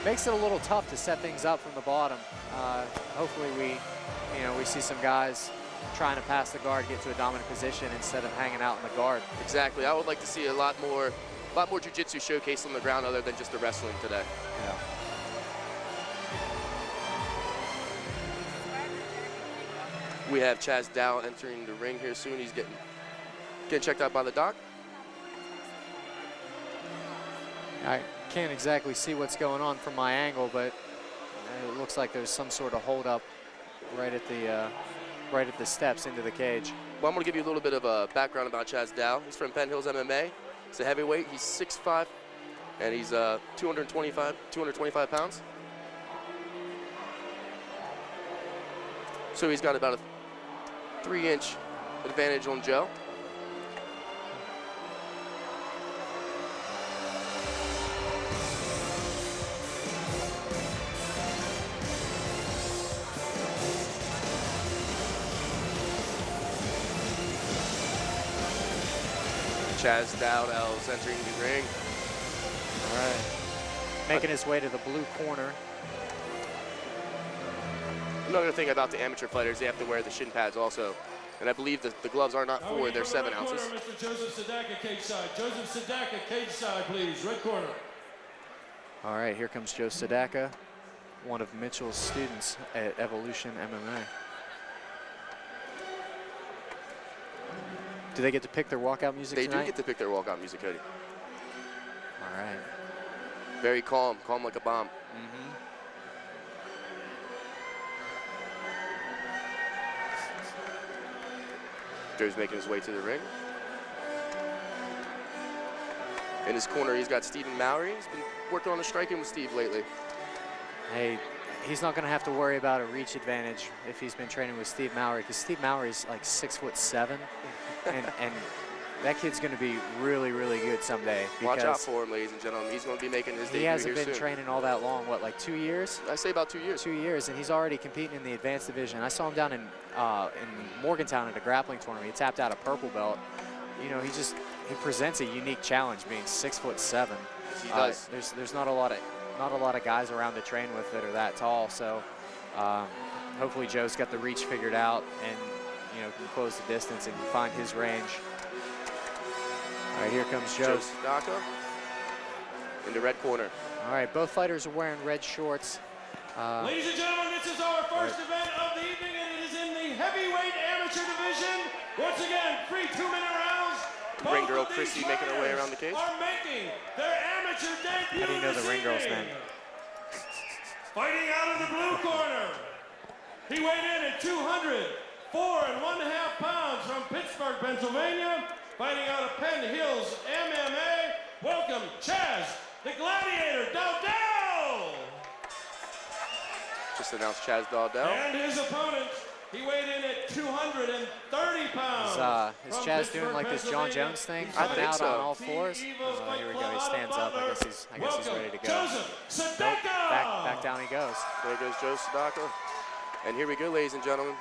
makes it a little tough to set things up from the bottom. Hopefully we see some guys trying to pass the guard, get to a dominant position instead of hanging out in the guard. Exactly. I would like to see a lot more jiu-jitsu showcased on the ground other than just the wrestling today. Yeah. We have Chaz Dowdell entering the ring here soon. He's getting checked out by the doc. I can't exactly see what's going on from my angle, but it looks like there's some sort of hold-up right at the steps into the cage. Well, I'm going to give you a little bit of a background about Chaz Dowdell. He's from Penn Hills MMA. He's a heavyweight. He's 6'5", and he's 225 pounds. So he's got about a 3-inch advantage on Joe. Chaz Dowdell's entering the ring. All right. Making his way to the blue corner. Another thing about the amateur fighters, they have to wear the shin pads also. And I believe that the gloves are not for their 7 ounces. Corner, Mr. Joseph Sadaka, cage side. Joseph Sadaka, cage side, please. Red corner. All right, here comes Joe Sadaka, one of Mitchell's students at Evolution MMA. Do they get to pick their walkout music tonight? They do get to pick their walkout music, Cody. All right. Very calm like a bomb. Mm-hmm. Joe's making his way to the ring. In his corner, he's got Stephen Mowry. He's been working on the striking with Steve lately. Hey, he's not going to have to worry about a reach advantage if he's been training with Steve Mowry, because Steve Mowry's like 6'7", and that kid's going to be really, really good someday. Watch out for him, ladies and gentlemen. He's going to be making his debut He hasn't here been soon. training all that long. What, like 2 years? I say about 2 years. 2 years, and he's already competing in the advanced division. I saw him down in Morgantown at a grappling tournament. He tapped out a purple belt. You know, he presents a unique challenge, being 6'7". He does. There's not a lot of guys around to train with that are that tall. So hopefully Joe's got the reach figured out and can close the distance and find his range. All right, here comes Joe. Sadaka in the red corner. All right, both fighters are wearing red shorts. Ladies and gentlemen, this is our first event of the evening, and it is in the heavyweight amateur division. Once again, 3 2-minute rounds. Ring girl Chrissy making her way around the cage. Are making their amateur debut. How do you know the ring girl's name? Fighting out of the blue corner. He weighed in at 204 1/2 pounds from Pittsburgh, Pennsylvania. Fighting out of Penn Hills MMA. Welcome, Chaz, the Gladiator Dowdell. Just announced Chaz Dowdell. And his opponent, he weighed in at 230 pounds. Is Chaz doing like this John Jones thing, coming out on all fours? Here we go. He stands up. I guess he's ready to go. Joseph Sadaka. Nope. Back down he goes. There goes Joe Sadaka. And here we go, ladies and gentlemen.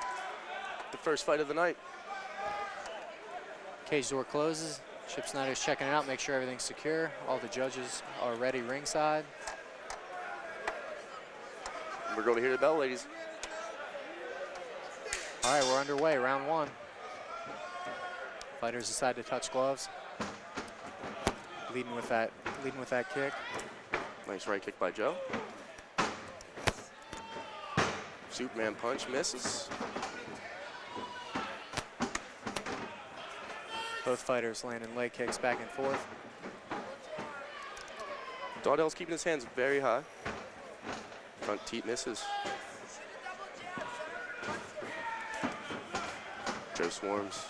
The first fight of the night. Cage door closes. Chip Snyder's checking it out, make sure everything's secure. All the judges are ready ringside. We're going to hear the bell, ladies. All right, we're underway, round 1. Fighters decide to touch gloves. Leading with that kick. Nice right kick by Joe. Superman punch misses. Both fighters landing leg kicks back and forth. Dowdell's keeping his hands very high. Front teat misses. Joe swarms.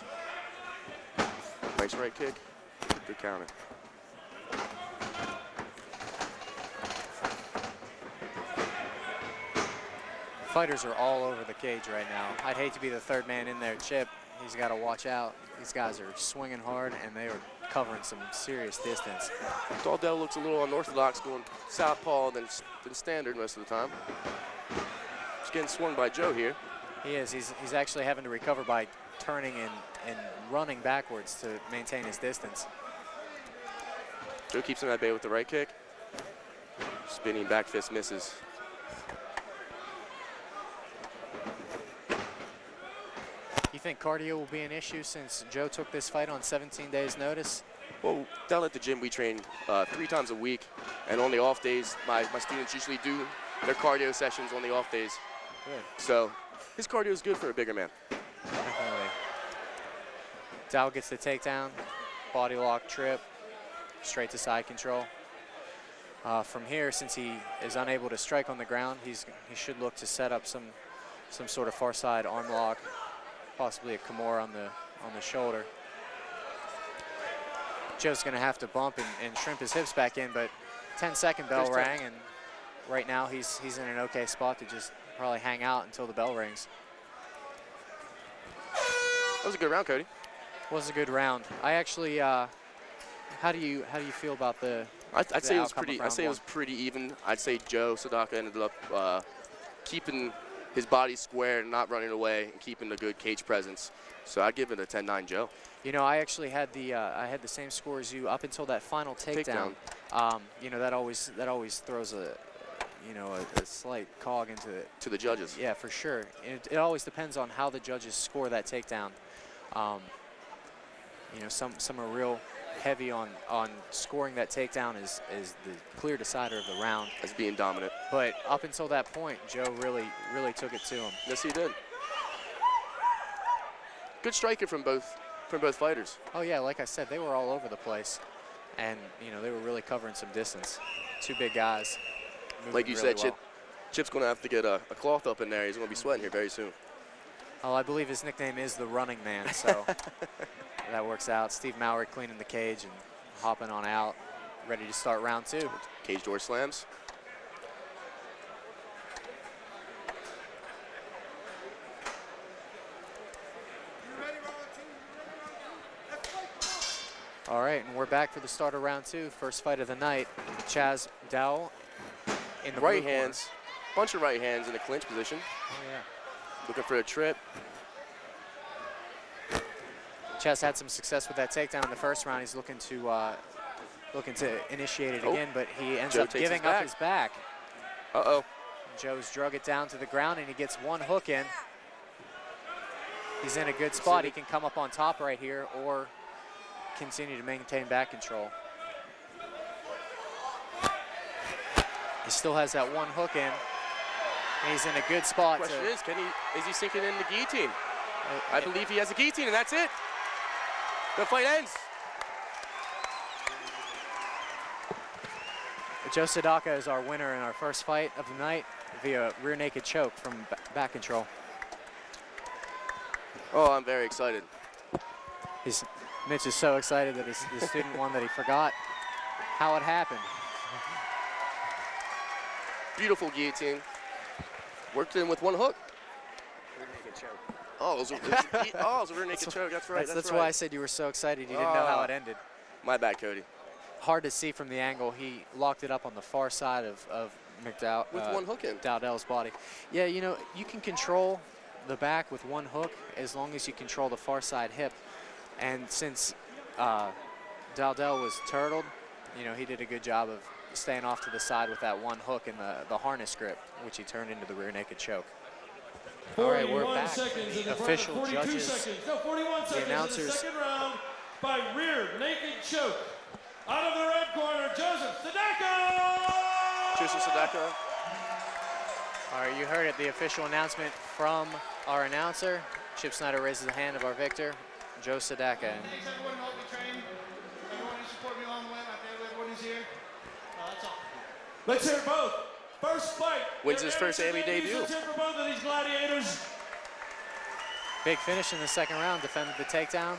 Nice right kick. Good counter. Fighters are all over the cage right now. I'd hate to be the third man in there. Chip, he's got to watch out. These guys are swinging hard, and they are covering some serious distance. Dowdell looks a little unorthodox, going southpaw than standard most of the time. He's getting swung by Joe here. He is. He's actually having to recover by turning and running backwards to maintain his distance. Joe keeps him at bay with the right kick. Spinning back fist misses. You think cardio will be an issue since Joe took this fight on 17 days notice? Well, down at the gym, we train 3 times a week, and on the off days, my students usually do their cardio sessions on the off days. Good. So his cardio is good for a bigger man. Definitely. Dow gets the takedown, body lock trip, straight to side control. From here, since he is unable to strike on the ground, he should look to set up some sort of far side arm lock, possibly a Kimura on the shoulder. Joe's going to have to bump and shrimp his hips back in, but 10-second bell rang, and right now he's in an okay spot to just probably hang out until the bell rings. That was a good round, Cody. Was a good round. I actually, how do you feel about the? I'd say it was pretty. I'd say it was pretty even. I'd say Joe Sadaka ended up keeping his body square and not running away and keeping a good cage presence. So I'd give it a 10-9 Joe. You know, I actually had the same score as you up until that final takedown. You know, that always throws a slight cog into the judges. Yeah, for sure. It always depends on how the judges score that takedown. You know, some are real heavy on scoring that takedown is the clear decider of the round. As being dominant. But up until that point, Joe really took it to him. Yes, he did. Good striker from both fighters. Oh yeah, like I said, they were all over the place, and you know they were really covering some distance. 2 big guys. Like you said, Chip's going to have to get a cloth up in there. He's going to be sweating here very soon. Oh, I believe his nickname is the Running Man, so that works out. Steve Mowry cleaning the cage and hopping on out, ready to start round 2. Cage door slams. All right, and we're back for the start of round 2. First fight of the night. Chaz Dowdell in the right hands. Bunch of right hands in the clinch position. Oh, yeah. Looking for a trip. Chaz had some success with that takedown in the first round. He's looking to initiate it again, but he ends up giving up his back. Uh-oh. Joe's drug it down to the ground, and he gets 1 hook in. He's in a good spot. He can come up on top right here or continue to maintain back control. He still has that 1 hook in. And he's in a good spot. The question is he sinking in the guillotine? I believe he has a guillotine, and that's it. The fight ends. Joe Sadaka is our winner in our first fight of the night via rear naked choke from back control. Oh, I'm very excited. Mitch is so excited that his student won that he forgot how it happened. Beautiful guillotine. Worked in with 1 hook. Rear naked choke. Oh, it was a rear naked choke. That's right. That's why I said you were so excited you didn't know how it ended. My bad, Cody. Hard to see from the angle. He locked it up on the far side of McDowell. With 1 hook in. Dowdell's body. Yeah, you know, you can control the back with 1 hook as long as you control the far side hip. And since Dowdell was turtled, you know, he did a good job of staying off to the side with that 1 hook in the harness grip, which he turned into the rear naked choke. All right, we're back. The official judges, the announcers. Second round by rear naked choke. Out of the red corner, Joseph Sadaka! Joseph Sadaka. All right, you heard it, the official announcement from our announcer. Chip Snyder raises the hand of our victor, Joe Sadaka. Thanks everyone who helped me train, everyone who supported me along the way, my family, everyone who's here. That's all. Let's hear both. First fight. Wins his first AMI debut. For both of these gladiators. Big finish in the second round, defended the takedown.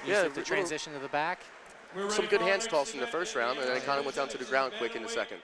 Used it to transition to the back. Some good hands tossed in the first round, and then it kind of went down to the ground quick in the second.